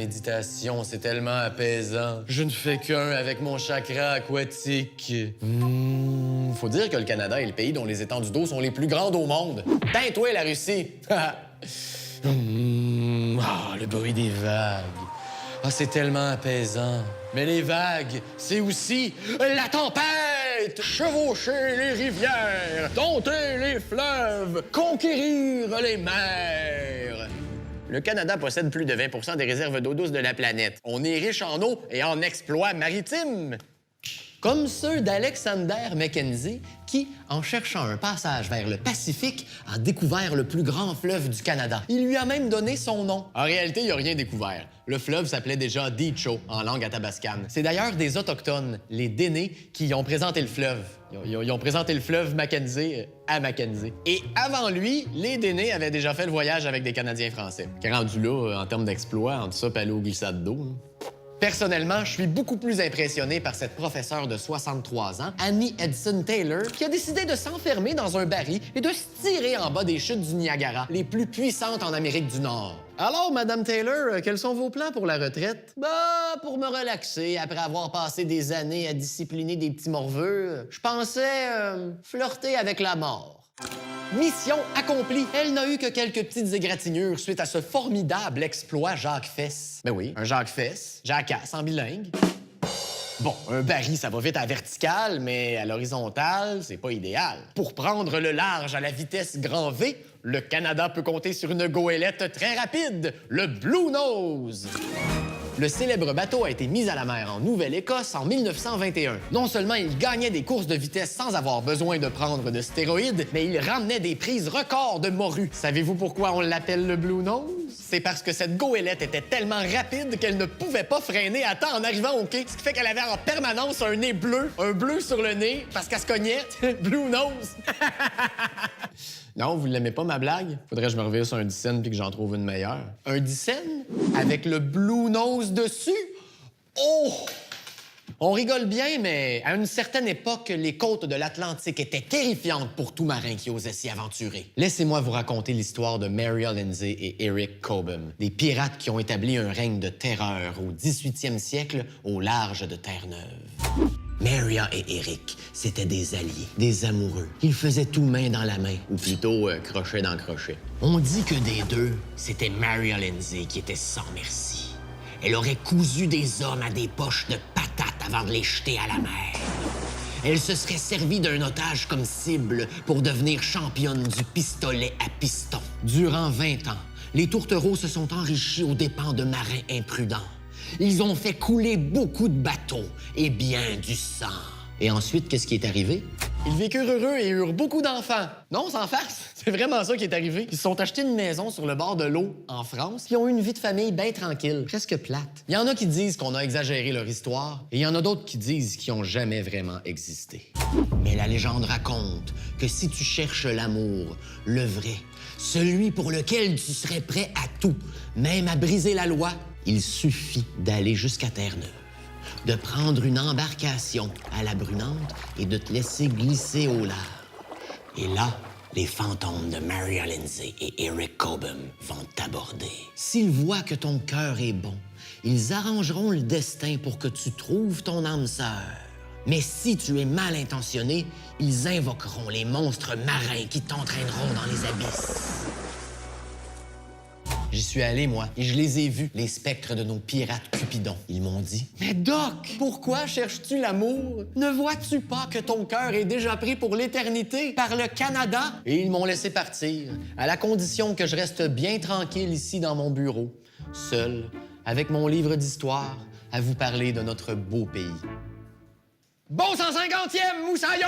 méditation, c'est tellement apaisant. Je ne fais qu'un avec mon chakra aquatique. Faut dire que le Canada est le pays dont les étendues d'eau sont les plus grandes au monde. Tain-toi, la Russie! Le bruit des vagues. Ah, c'est tellement apaisant. Mais les vagues, c'est aussi la tempête! Chevaucher les rivières, dompter les fleuves, conquérir les mers. Le Canada possède plus de 20 des réserves d'eau douce de la planète. On est riche en eau et en exploits maritimes. Comme ceux d'Alexander Mackenzie, qui, en cherchant un passage vers le Pacifique, a découvert le plus grand fleuve du Canada. Il lui a même donné son nom. En réalité, il n'a rien découvert. Le fleuve s'appelait déjà Decho, en langue athabascane. C'est d'ailleurs des Autochtones, les Dénés, qui ont présenté le fleuve. Ils ont présenté le fleuve Mackenzie à Mackenzie. Et avant lui, les Dénés avaient déjà fait le voyage avec des Canadiens français. Qui est rendu là, en termes d'exploits, entre ça et aller aux glissades d'eau. Personnellement, je suis beaucoup plus impressionné par cette professeure de 63 ans, Annie Edson Taylor, qui a décidé de s'enfermer dans un baril et de se tirer en bas des chutes du Niagara, les plus puissantes en Amérique du Nord. Alors, Madame Taylor, quels sont vos plans pour la retraite? Pour me relaxer, après avoir passé des années à discipliner des petits morveux, je pensais flirter avec la mort. Mission accomplie. Elle n'a eu que quelques petites égratignures suite à ce formidable exploit Jacques Fess. Ben oui, un Jacques Fess, Jacasse en bilingue. Bon, un baril, ça va vite à la verticale, mais à l'horizontale, c'est pas idéal. Pour prendre le large à la vitesse grand V, le Canada peut compter sur une goélette très rapide, le Blue Nose. Le célèbre bateau a été mis à la mer en Nouvelle-Écosse en 1921. Non seulement il gagnait des courses de vitesse sans avoir besoin de prendre de stéroïdes, mais il ramenait des prises records de morues. Savez-vous pourquoi on l'appelle le Blue Nose? C'est parce que cette goélette était tellement rapide qu'elle ne pouvait pas freiner à temps en arrivant au quai, ce qui fait qu'elle avait en permanence un nez bleu, un bleu sur le nez, parce qu'elle se cognait. Blue Nose! Non, vous l'aimez pas, ma blague? Faudrait que je me revire sur un 10 cents puis que j'en trouve une meilleure. Un 10 cents? Avec le Blue Nose dessus? Oh! On rigole bien, mais à une certaine époque, les côtes de l'Atlantique étaient terrifiantes pour tout marin qui osait s'y aventurer. Laissez-moi vous raconter l'histoire de Mary Lindsay et Eric Cobham, des pirates qui ont établi un règne de terreur au 18e siècle au large de Terre-Neuve. Maria et Eric, c'étaient des alliés, des amoureux. Ils faisaient tout main dans la main, ou plutôt crochet dans crochet. On dit que des deux, c'était Maria Lindsay qui était sans merci. Elle aurait cousu des hommes à des poches de patates avant de les jeter à la mer. Elle se serait servie d'un otage comme cible pour devenir championne du pistolet à piston. Durant 20 ans, les tourtereaux se sont enrichis aux dépens de marins imprudents. Ils ont fait couler beaucoup de bateaux et bien du sang. Et ensuite, qu'est-ce qui est arrivé? Ils vécurent heureux et eurent beaucoup d'enfants. Non, sans farce, c'est vraiment ça qui est arrivé. Ils se sont achetés une maison sur le bord de l'eau en France, puis ont eu une vie de famille bien tranquille, presque plate. Il y en a qui disent qu'on a exagéré leur histoire, et il y en a d'autres qui disent qu'ils n'ont jamais vraiment existé. Mais la légende raconte que si tu cherches l'amour, le vrai, celui pour lequel tu serais prêt à tout, même à briser la loi, il suffit d'aller jusqu'à Terre-Neuve, de prendre une embarcation à la Brunante et de te laisser glisser au large. Et là, les fantômes de Maria Lindsay et Eric Cobham vont t'aborder. S'ils voient que ton cœur est bon, ils arrangeront le destin pour que tu trouves ton âme sœur. Mais si tu es mal intentionné, ils invoqueront les monstres marins qui t'entraîneront dans les abysses. J'y suis allé, moi, et je les ai vus, les spectres de nos pirates Cupidon. Ils m'ont dit « Mais Doc, pourquoi cherches-tu l'amour? Ne vois-tu pas que ton cœur est déjà pris pour l'éternité par le Canada? » Et ils m'ont laissé partir, à la condition que je reste bien tranquille ici dans mon bureau, seul, avec mon livre d'histoire, à vous parler de notre beau pays. Bon 150e, moussaillon!